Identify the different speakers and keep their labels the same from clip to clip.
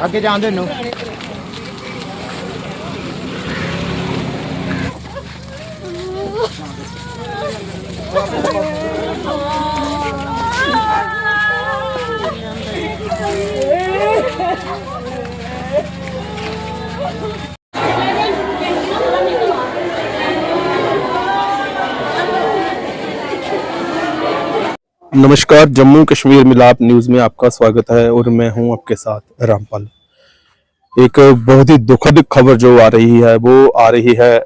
Speaker 1: आगे जान they know
Speaker 2: नमस्कार, जम्मू कश्मीर मिलाप न्यूज़ में आपका स्वागत है और मैं हूं आपके साथ रामपाल। एक बहुत ही दुखद खबर जो आ रही है वो आ रही है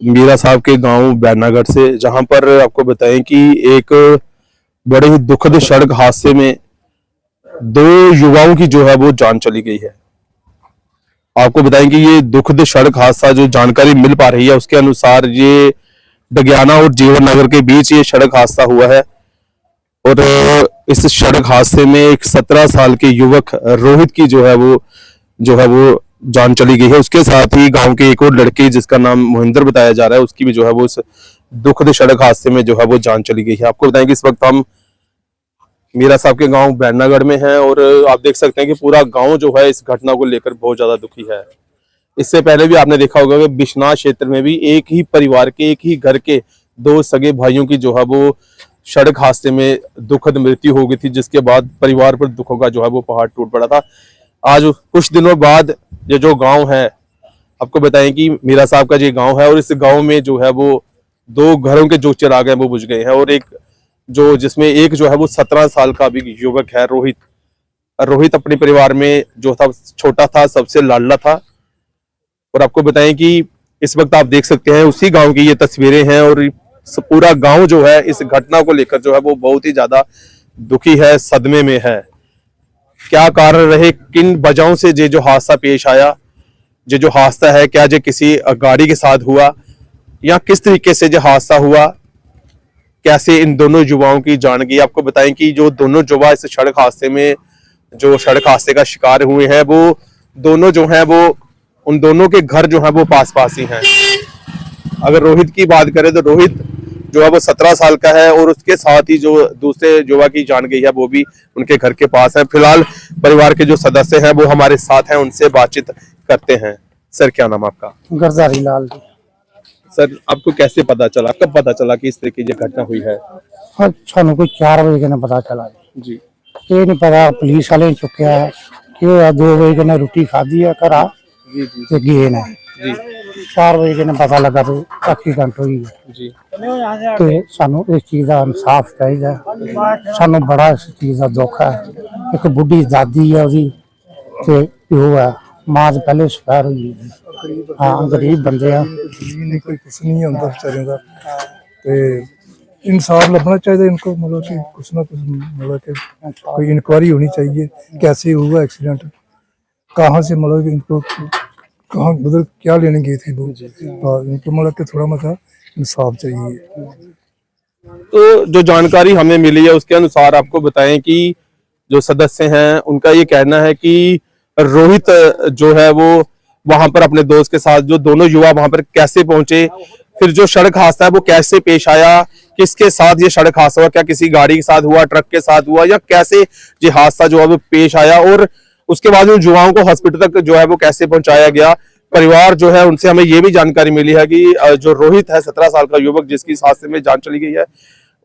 Speaker 2: मीरा साहब के गांव बैनागढ़ से, जहां पर आपको बताएं कि एक बड़े ही दुखद सड़क हादसे में 2 युवाओं की जो है वो जान चली गई है। आपको बताएं कि ये दुखद सड़क हादसा जो जानकारी मिल पा रही है उसके अनुसार ये डगियाना और जीवन नगर के बीच ये सड़क हादसा हुआ है और इस सड़क हादसे में एक 17 साल के युवक रोहित की जो है वो जान चली गई है। उसके साथ ही गांव के एक और लड़के जिसका नाम मोहिंदर बताया जा रहा है उसकी भी जो है वो इस दुखद सड़क हादसे में जो है वो जान चली गई है। आपको बताएं कि इस वक्त हम मीरा साहब के गांव बैनागढ़ में हैं और आप देख सकते हैं कि पूरा गांव जो है इस घटना को लेकर बहुत ज्यादा दुखी है। इससे पहले भी आपने देखा होगा कि बिश्नाह क्षेत्र में भी एक ही परिवार के एक ही घर के 2 सगे भाइयों की जो है वो सड़क हादसे में दुखद मृत्यु हो गई थी, जिसके बाद परिवार पर दुखों का जो है वो पहाड़ टूट पड़ा था। आज कुछ दिनों बाद ये जो गांव है, आपको बताएं कि मीरा साहब का जो गांव है और इस गांव में जो है वो 2 घरों के जो चिराग हैं वो बुझ गए हैं और एक जो जिसमें एक जो है वो 17 साल का भी युवक है रोहित अपने परिवार में जो था छोटा था, सबसे लाडला था। और आपको बताएं कि इस वक्त आप देख सकते हैं उसी गाँव की ये तस्वीरें हैं और पूरा गांव जो है इस घटना को लेकर जो है वो बहुत ही ज्यादा दुखी है, सदमे में है। क्या कारण रहे, किन वजहों से ये जो हादसा पेश आया, ये जो हादसा है क्या ये किसी गाड़ी के साथ हुआ या किस तरीके से जो हादसा हुआ, कैसे इन दोनों युवाओं की जान गई। आपको बताएं कि जो दोनों युवा इस सड़क हादसे का शिकार हुए हैं वो दोनों जो हैं वो उन दोनों के घर जो है वो पास पास ही हैं। अगर रोहित की बात करें तो रोहित जो है वो 17 साल का है और उसके साथ ही जो दूसरे युवा की जान गई है वो भी उनके घर के पास है। फिलहाल परिवार के जो सदस्य हैं वो हमारे साथ हैं, उनसे बातचीत करते हैं। सर, क्या नाम आपका?
Speaker 3: गर्दारी लाल।
Speaker 2: सर, आपको कैसे पता चला, कब पता चला कि इस तरह की जो घटना हुई है?
Speaker 3: हाँ, सानू कोई 4 बजे के पता चला
Speaker 2: जी।
Speaker 3: ये नहीं पता पुलिस वाले चुकया है कि 2 बजे के रोटी खाधी है घरा ते गए ने जी। 4 बजे के पता लगा तो एक्सीडेंट हुई है जी। ते सानू इस चीज का इंसाफ चाहिए। सानू बड़ा इस चीज का दुख है। एक बुढ़ी दादी है उसकी ते प्यो है, मां तो पहले एक्सपायर हुई है। हाँ, गरीब बंदे हैं,
Speaker 4: कोई कुछ नहीं होता बेचारे का ते इंसाफ लभना चाहिए इनको। मतलब कि कुछ ना कुछ मतलब कि कोई इंक्वायरी होनी चाहिए, कैसे हुआ एक्सीडेंट, कहाँ से मतलब कि इनको कहाँ मतलब क्या लेने गए थे वो। इनको मतलब कि थोड़ा मतलब इंसाफ चाहिए।
Speaker 2: तो जो जानकारी हमें मिली है उसके अनुसार आपको बताएं कि जो सदस्य हैं उनका ये कहना है कि रोहित जो है वो वहां पर अपने दोस्त के साथ, जो दोनों युवा वहां पर कैसे पहुंचे, फिर जो सड़क हादसा है वो कैसे पेश आया, किसके साथ ये सड़क हादसा हुआ, क्या किसी गाड़ी के साथ हुआ, ट्रक के साथ हुआ, या कैसे ये हादसा जो है वो पेश आया, और उसके बाद उन युवाओं को हॉस्पिटल तक जो है वो कैसे पहुंचाया गया। परिवार जो है उनसे हमें ये भी जानकारी मिली है कि जो रोहित है 17 साल का युवक जिसकी इस हादसे में जान चली गई है,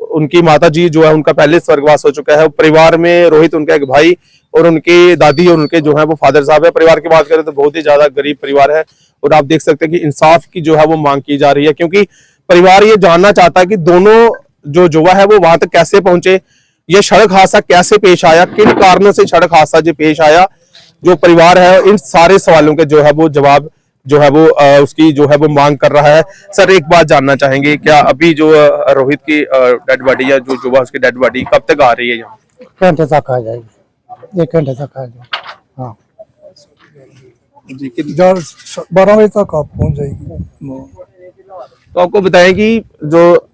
Speaker 2: उनकी माता जी जो है उनका पहले स्वर्गवास हो चुका है। परिवार में रोहित, उनका एक भाई और उनकी दादी और उनके जो है वो फादर साहब है। परिवार की बात करें तो बहुत ही ज्यादा गरीब परिवार है और आप देख सकते हैं कि इंसाफ की जो है वो मांग की जा रही है, क्योंकि परिवार ये जानना चाहता है कि दोनों जो युवा है वो वहां तक कैसे पहुंचे, ये सड़क हादसा कैसे पेश आया, किन कारणों से सड़क हादसा जो पेश आया। जो परिवार है इन सारे सवालों के जो है वो जवाब जो है वो उसकी जो है वो मांग कर रहा है। सर एक बात जानना चाहेंगे, क्या अभी जो रोहित की डेड बॉडी या जो युवा उसकी डेड बॉडी कब तक आ रही है यहाँ?
Speaker 3: घंटे तक आ जाएगी, 1 घंटे तक आ जाएगी। हाँ
Speaker 2: जी
Speaker 4: 12 बजे तक आप पहुंच जाएगी।
Speaker 2: तो आपको बताएं कि जो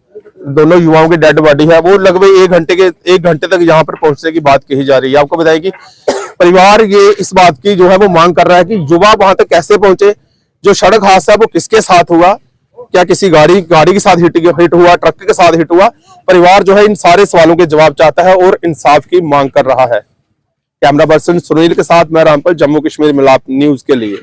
Speaker 2: दोनों युवाओं की डेड बॉडी है वो लगभग 1 घंटे तक यहाँ पर पहुंचने की बात कही जा रही है। आपको बताएं कि परिवार ये इस बात की जो है वो मांग कर रहा है कि युवा वहां तक कैसे पहुंचे, जो सड़क हादसा वो किसके साथ हुआ, क्या किसी गाड़ी के साथ हिट हुआ, ट्रक के साथ हिट हुआ। परिवार जो है इन सारे सवालों के जवाब चाहता है और इंसाफ की मांग कर रहा है। कैमरा पर्सन सुनील के साथ मैं रामपाल, जम्मू कश्मीर मिलाप न्यूज के लिए।